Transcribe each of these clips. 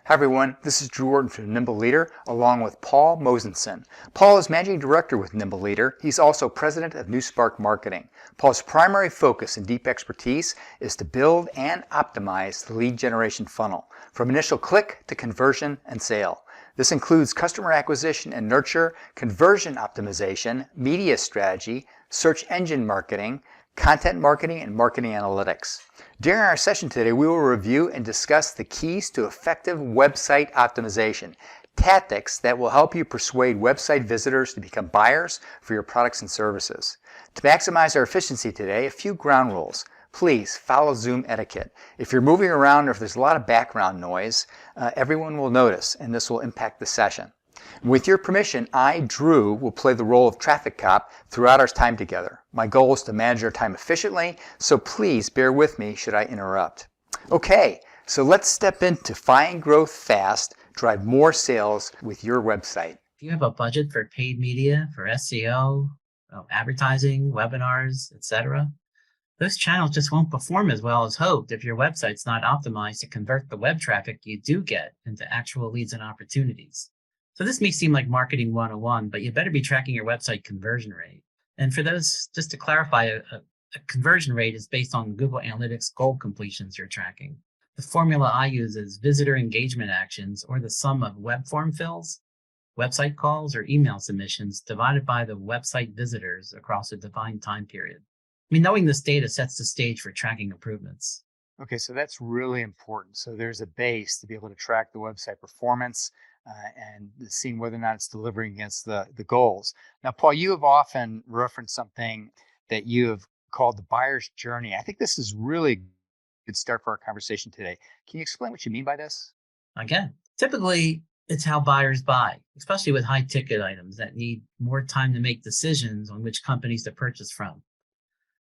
Hi everyone, this is Drew Orton from Nimble Leader along with Paul Mosenson. Paul is Managing Director with Nimble Leader. He's also President of NewSpark Marketing. Paul's primary focus and deep expertise is to build and optimize the lead generation funnel, from initial click to conversion and sale. This includes customer acquisition and nurture, conversion optimization, media strategy, search engine marketing, content marketing, and marketing analytics. During our session today, we will review and discuss the keys to effective website optimization, tactics that will help you persuade website visitors to become buyers for your products and services. To maximize our efficiency today, a few ground rules. Please follow Zoom etiquette. If you're moving around or if there's a lot of background noise, everyone will notice, and this will impact the session. With your permission, I, Drew, will play the role of traffic cop throughout our time together. My goal is to manage our time efficiently, so please bear with me should I interrupt. Okay, so let's step into find growth fast, drive more sales with your website. If you have a budget for paid media, for SEO, advertising, webinars, etc., those channels just won't perform as well as hoped if your website's not optimized to convert the web traffic you do get into actual leads and opportunities. So this may seem like marketing 101, but you better be tracking your website conversion rate. And for those, just to clarify, a conversion rate is based on Google Analytics goal completions you're tracking. The formula I use is visitor engagement actions, or the sum of web form fills, website calls, or email submissions divided by the website visitors across a defined time period. I mean, knowing this data sets the stage for tracking improvements. Okay, so that's really important. So there's a base to be able to track the website performance and seeing whether or not it's delivering against the goals. Now, Paul, you have often referenced something that you have called the buyer's journey. I think this is really a good start for our conversation today. Can you explain what you mean by this? Again, typically it's how buyers buy, especially with high ticket items that need more time to make decisions on which companies to purchase from.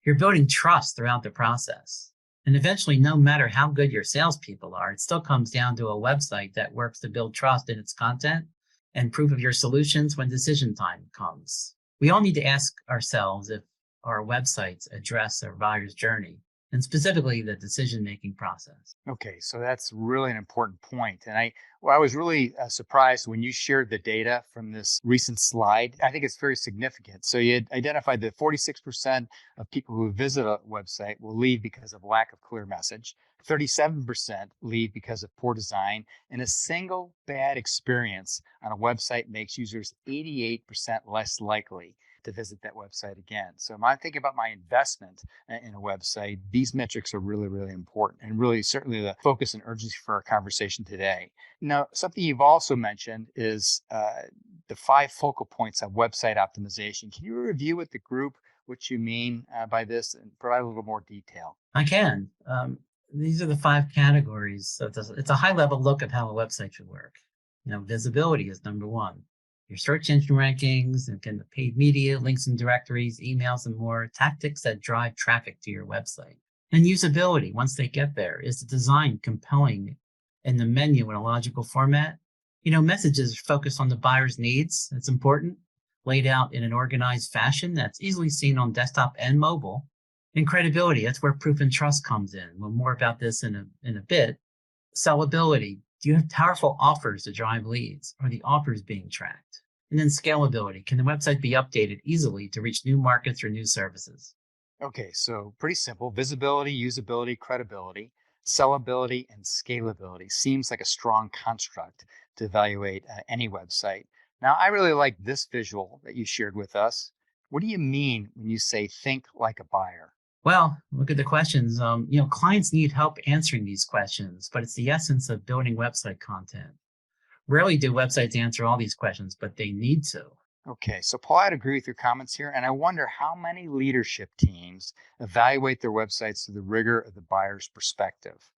You're building trust throughout the process. And eventually, no matter how good your salespeople are, it still comes down to a website that works to build trust in its content and proof of your solutions when decision time comes. We all need to ask ourselves if our websites address our buyer's journey, and specifically the decision-making process. Okay, so that's really an important point. And I was really surprised when you shared the data from this recent slide. I think it's very significant. So you had identified that 46% of people who visit a website will leave because of lack of clear message, 37% leave because of poor design, and a single bad experience on a website makes users 88% less likely to visit that website again. So when I think about my investment in a website, these metrics are really, really important and really certainly the focus and urgency for our conversation today. Now, something you've also mentioned is the 5 focal points of website optimization. Can you review with the group what you mean by this and provide a little more detail? I can. These are the 5 categories. So it's a high-level look at how a website should work. Visibility is number 1. Your search engine rankings and the paid media, links and directories, emails, and more, tactics that drive traffic to your website. And usability, once they get there, is the design compelling and the menu in a logical format. Messages focused on the buyer's needs. That's important. Laid out in an organized fashion that's easily seen on desktop and mobile. And credibility, that's where proof and trust comes in. We'll more about this in a bit. Sellability. Do you have powerful offers to drive leads? Are the offers being tracked? And then scalability. Can the website be updated easily to reach new markets or new services? Okay, so pretty simple. Visibility, usability, credibility, sellability, and scalability seems like a strong construct to evaluate any website. Now, I really like this visual that you shared with us. What do you mean when you say think like a buyer? Well, look at the questions. Clients need help answering these questions, but it's the essence of building website content. Rarely do websites answer all these questions, but they need to. Okay, so Paul, I'd agree with your comments here, and I wonder how many leadership teams evaluate their websites through the rigor of the buyer's perspective.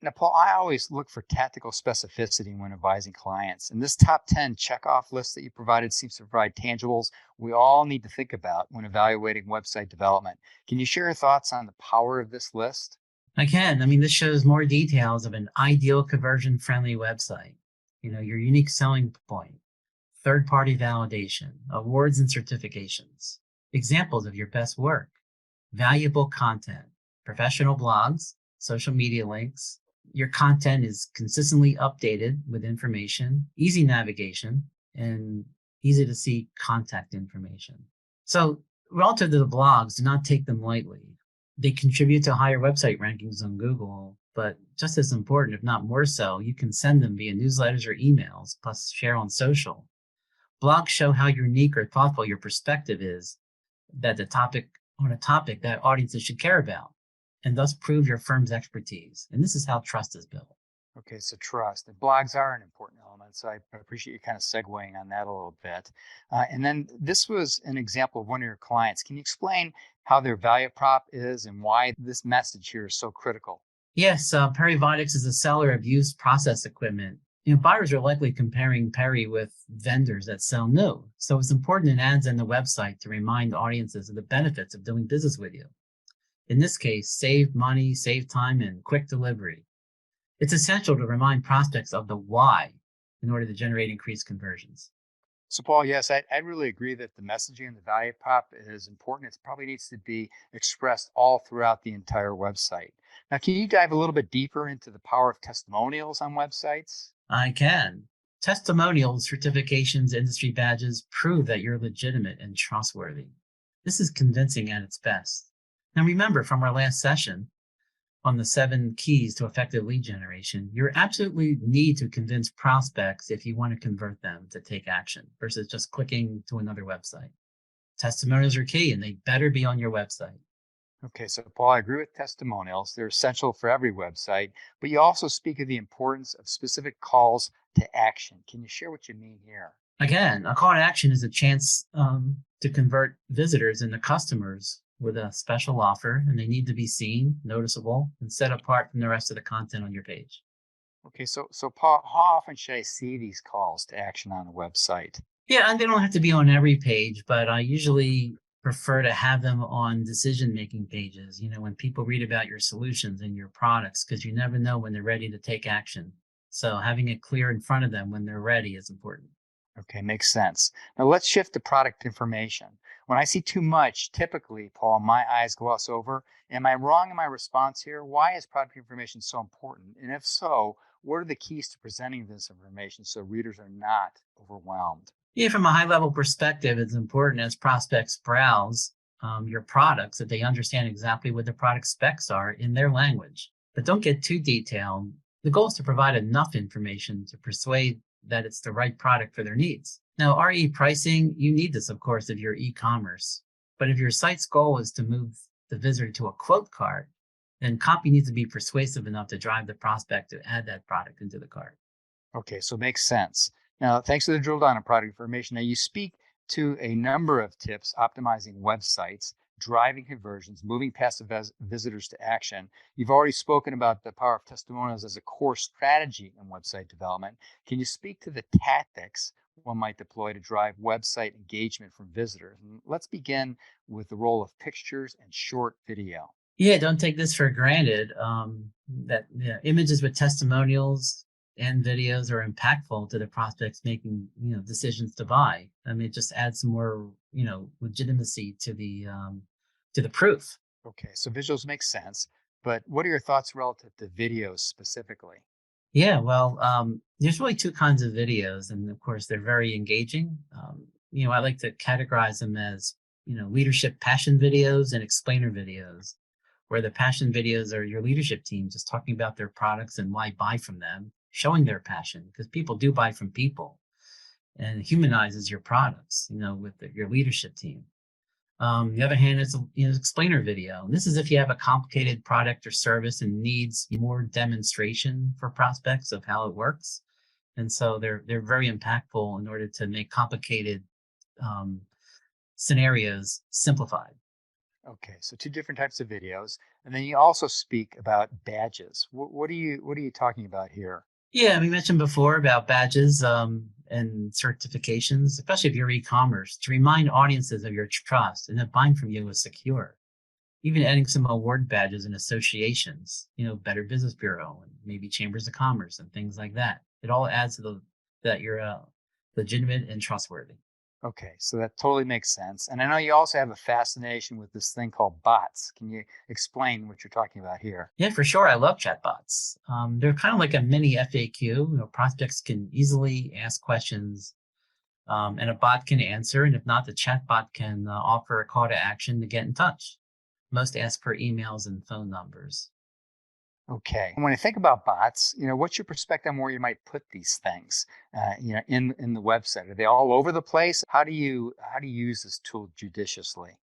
Now, Paul, I always look for tactical specificity when advising clients, and this top 10 checkoff list that you provided seems to provide tangibles we all need to think about when evaluating website development. Can you share your thoughts on the power of this list? I can. This shows more details of an ideal conversion-friendly website. Your unique selling point, third-party validation, awards and certifications, examples of your best work, valuable content, professional blogs, social media links, Your content is consistently updated with information, easy navigation, and easy to see contact information. So, relative to the blogs, do not take them lightly. They contribute to higher website rankings on Google, but just as important, if not more so, you can send them via newsletters or emails, plus share on social. Blogs show how unique or thoughtful your perspective is, that the topic on a topic that audiences should care about, and thus prove your firm's expertise. And this is how trust is built. Okay, so trust. And blogs are an important element, so I appreciate you kind of segueing on that a little bit. And then this was an example of one of your clients. Can you explain how their value prop is and why this message here is so critical? Yes, Perry Vitex is a seller of used process equipment. Buyers are likely comparing Perry with vendors that sell new. So it's important in ads and the website to remind audiences of the benefits of doing business with you. In this case, save money, save time, and quick delivery. It's essential to remind prospects of the why in order to generate increased conversions. So, Paul, yes, I really agree that the messaging and the value prop is important. It probably needs to be expressed all throughout the entire website. Now, can you dive a little bit deeper into the power of testimonials on websites? I can. Testimonials, certifications, industry badges prove that you're legitimate and trustworthy. This is convincing at its best. Now, remember from our last session on the 7 keys to effective lead generation, you absolutely need to convince prospects if you want to convert them to take action versus just clicking to another website. Testimonials are key and they better be on your website. Okay, so Paul, I agree with testimonials. They're essential for every website, but you also speak of the importance of specific calls to action. Can you share what you mean here? Again, a call to action is a chance to convert visitors into customers with a special offer, and they need to be seen, noticeable, and set apart from the rest of the content on your page. Okay, so Paul, how often should I see these calls to action on a website? Yeah, and they don't have to be on every page, but I usually prefer to have them on decision-making pages, when people read about your solutions and your products, because you never know when they're ready to take action. So having it clear in front of them when they're ready is important. Okay, makes sense. Now let's shift to product information. When I see too much, typically, Paul, my eyes gloss over. Am I wrong in my response here? Why is product information so important? And if so, what are the keys to presenting this information so readers are not overwhelmed? Yeah, from a high level perspective, it's important as prospects browse your products that they understand exactly what the product specs are in their language. But don't get too detailed. The goal is to provide enough information to persuade that it's the right product for their needs. Now, RE pricing, you need this, of course, if you're e-commerce. But if your site's goal is to move the visitor to a quote cart, then copy needs to be persuasive enough to drive the prospect to add that product into the cart. Okay, so it makes sense. Now, thanks for the drill down on product information. Now, you speak to a number of tips optimizing websites, driving conversions, moving passive visitors to action. You've already spoken about the power of testimonials as a core strategy in website development. Can you speak to the tactics one might deploy to drive website engagement from visitors? And let's begin with the role of pictures and short video. Yeah, don't take this for granted. That images with testimonials and videos are impactful to the prospects making decisions to buy. I mean, it just adds some more legitimacy to the proof. Okay, so visuals make sense, but what are your thoughts relative to videos specifically? Yeah, well, there's really 2 kinds of videos, and of course, they're very engaging. I like to categorize them as leadership passion videos and explainer videos, where the passion videos are your leadership team just talking about their products and why buy from them, showing their passion because people do buy from people, and humanizes your products, with your leadership team. The other hand, it's explainer video. And this is if you have a complicated product or service and needs more demonstration for prospects of how it works. And so they're very impactful in order to make complicated um, scenarios simplified. Okay, so 2 different types of videos, and then you also speak about badges. What are you talking about here? Yeah, we mentioned before about badges and certifications, especially if you're e-commerce, to remind audiences of your trust and that buying from you is secure. Even adding some award badges and associations, Better Business Bureau and maybe Chambers of Commerce and things like that. It all adds to that you're legitimate and trustworthy. Okay, so that totally makes sense. And I know you also have a fascination with this thing called bots. Can you explain what you're talking about here? Yeah, for sure. I love chatbots. They're kind of like a mini FAQ. Prospects can easily ask questions, and a bot can answer. And if not, the chatbot can offer a call to action to get in touch. Most ask for emails and phone numbers. Okay. When I think about bots, what's your perspective on where you might put these things, in the website? Are they all over the place? How do you use this tool judiciously?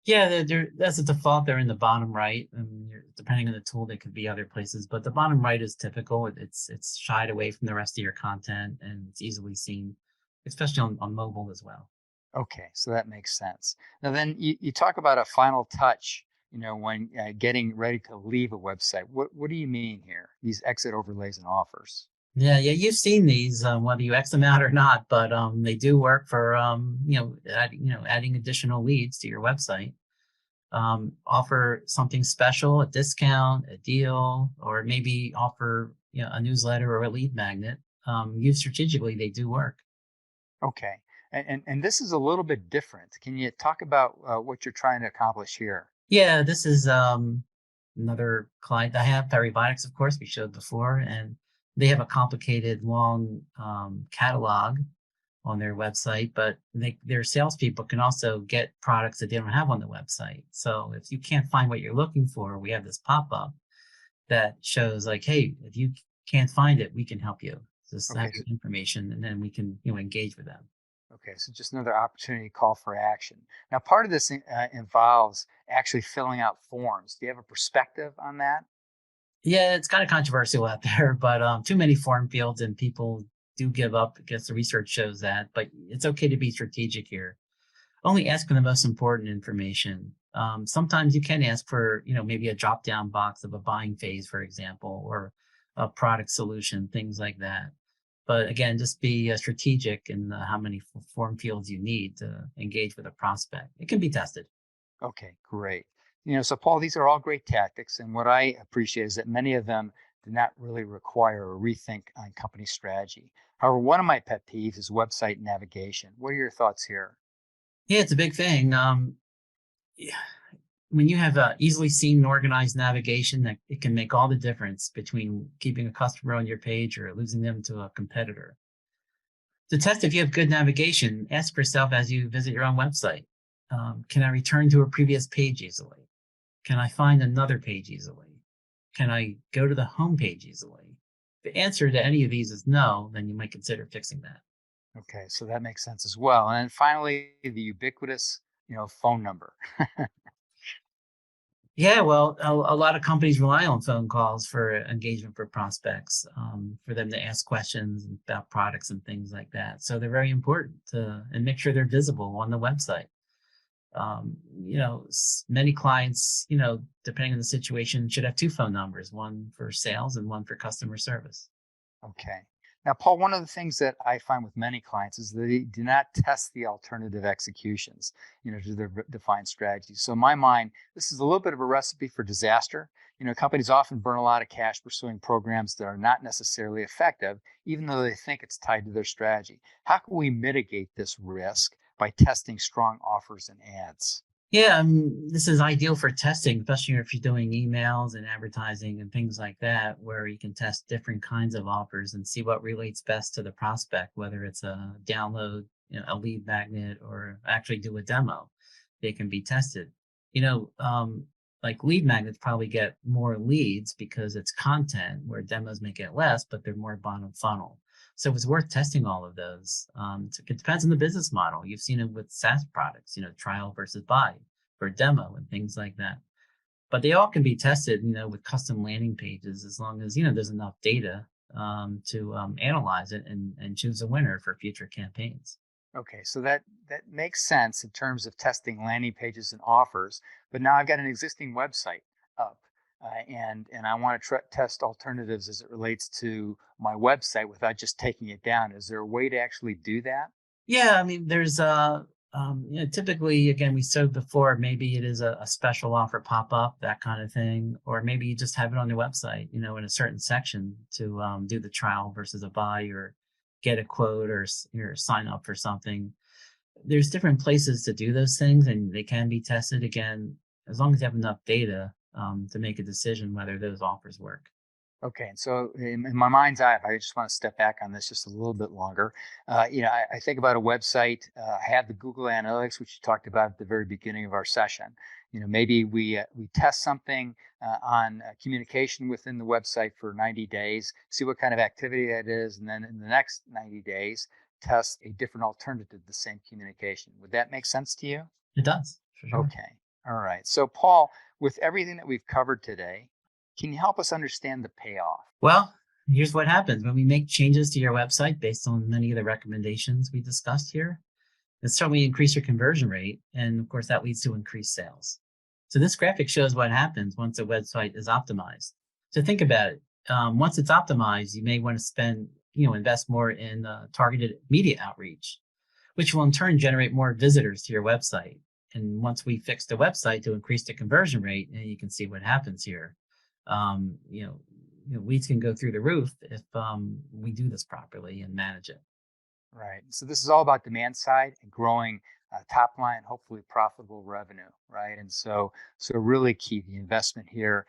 Yeah, as a default, they're in the bottom right. And depending on the tool, they could be other places, but the bottom right is typical. It's shied away from the rest of your content, and it's easily seen, especially on mobile as well. Okay, so that makes sense. Now, then you talk about a final touch. When getting ready to leave a website. What do you mean here? These exit overlays and offers. Yeah, you've seen these, whether you X them out or not, but they do work for adding additional leads to your website. Offer something special, a discount, a deal, or maybe offer a newsletter or a lead magnet. Used strategically, they do work. Okay, and this is a little bit different. Can you talk about what you're trying to accomplish here? Yeah, this is another client I have, Peribiotics, of course, we showed before, and they have a complicated, long catalog on their website, but their salespeople can also get products that they don't have on the website. So if you can't find what you're looking for, we have this pop-up that shows like, hey, if you can't find it, we can help you. Just Okay, have your information, and then we can engage with them. okay, so just another opportunity to call for action. Now, part of this involves actually filling out forms. Do you have a perspective on that? Yeah, it's kind of controversial out there, but too many form fields and people do give up. I guess the research shows that, but it's okay to be strategic here. Only ask for the most important information. Sometimes you can ask for, maybe a drop down box of a buying phase, for example, or a product solution, things like that. But again, just be strategic in how many form fields you need to engage with a prospect. It can be tested. Okay, great. So Paul, these are all great tactics, and what I appreciate is that many of them do not really require a rethink on company strategy. However, one of my pet peeves is website navigation. What are your thoughts here? Yeah, it's a big thing. Yeah, when you have easily seen and organized navigation, that it can make all the difference between keeping a customer on your page or losing them to a competitor. To test if you have good navigation, ask yourself as you visit your own website, can I return to a previous page easily? Can I find another page easily? Can I go to the home page easily? If the answer to any of these is no, then you might consider fixing that. Okay, so that makes sense as well. And then finally, the ubiquitous, phone number. Yeah, well, a lot of companies rely on phone calls for engagement for prospects, for them to ask questions about products and things like that. So they're very important and make sure they're visible on the website. Many clients, depending on the situation, should have two phone numbers, one for sales and one for customer service. Okay. Now, Paul, one of the things that I find with many clients is they do not test the alternative executions, to their defined strategies. So in my mind, this is a little bit of a recipe for disaster. Companies often burn a lot of cash pursuing programs that are not necessarily effective, even though they think it's tied to their strategy. How can we mitigate this risk by testing strong offers and ads? Yeah, this is ideal for testing, especially if you're doing emails and advertising and things like that, where you can test different kinds of offers and see what relates best to the prospect, whether it's a download, a lead magnet, or actually do a demo. They can be tested. You know, um, like lead magnets probably get more leads because it's content, where demos may get less, but they're more bottom funnel. So it's worth testing all of those. It depends on the business model. You've seen it with SaaS products, trial versus buy for demo and things like that. But they all can be tested, with custom landing pages as long as, there's enough data to analyze it and choose a winner for future campaigns. Okay, so that makes sense in terms of testing landing pages and offers. But now I've got an existing website up, and I want to test alternatives as it relates to my website without just taking it down. Is there a way to actually do that? Yeah, I mean, there's typically, again, we said before, maybe it is a special offer pop up, that kind of thing, or maybe you just have it on your website, in a certain section to do the trial versus a buy or get a quote or sign up for something. there's different places to do those things, and they can be tested again as long as you have enough data to make a decision whether those offers work. Okay, and so in my mind's eye, if I just want to step back on this just a little bit longer, I think about a website. I have the Google Analytics, which you talked about at the very beginning of our session. Maybe we test something on communication within the website for 90 days, see what kind of activity that is, and then in the next 90 days, test a different alternative to the same communication. Would that make sense to you? It does, for sure. Okay, all right. So, Paul, with everything that we've covered today, can you help us understand the payoff? Well, here's what happens when we make changes to your website based on many of the recommendations we discussed here. It certainly increase your conversion rate, and of course that leads to increased sales. So this graphic shows what happens once a website is optimized. So think about it. Once it's optimized, you may want to invest more in targeted media outreach, which will in turn generate more visitors to your website. And once we fix the website to increase the conversion rate, and you can see what happens here. Leads can go through the roof if we do this properly and manage it. Right. So this is all about demand side and growing top line, hopefully profitable revenue, right? And so really key. The investment here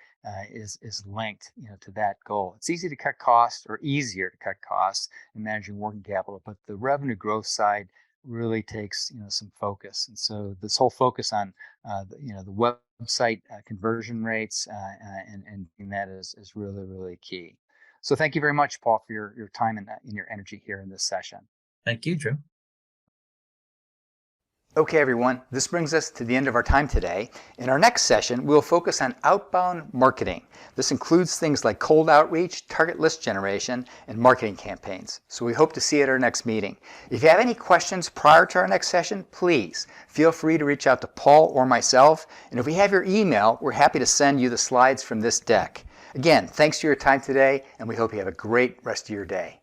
is linked, to that goal. It's easy to cut costs, or easier to cut costs in managing working capital, but the revenue growth side really takes some focus. And so this whole focus on the website conversion rates and that is really key. So thank you very much, Paul, for your time and your energy here in this session. Thank you, Drew. Okay, everyone, this brings us to the end of our time today. In our next session, we'll focus on outbound marketing. This includes things like cold outreach, target list generation, and marketing campaigns. So we hope to see you at our next meeting. If you have any questions prior to our next session, please feel free to reach out to Paul or myself. And if we have your email, we're happy to send you the slides from this deck. Again, thanks for your time today, and we hope you have a great rest of your day.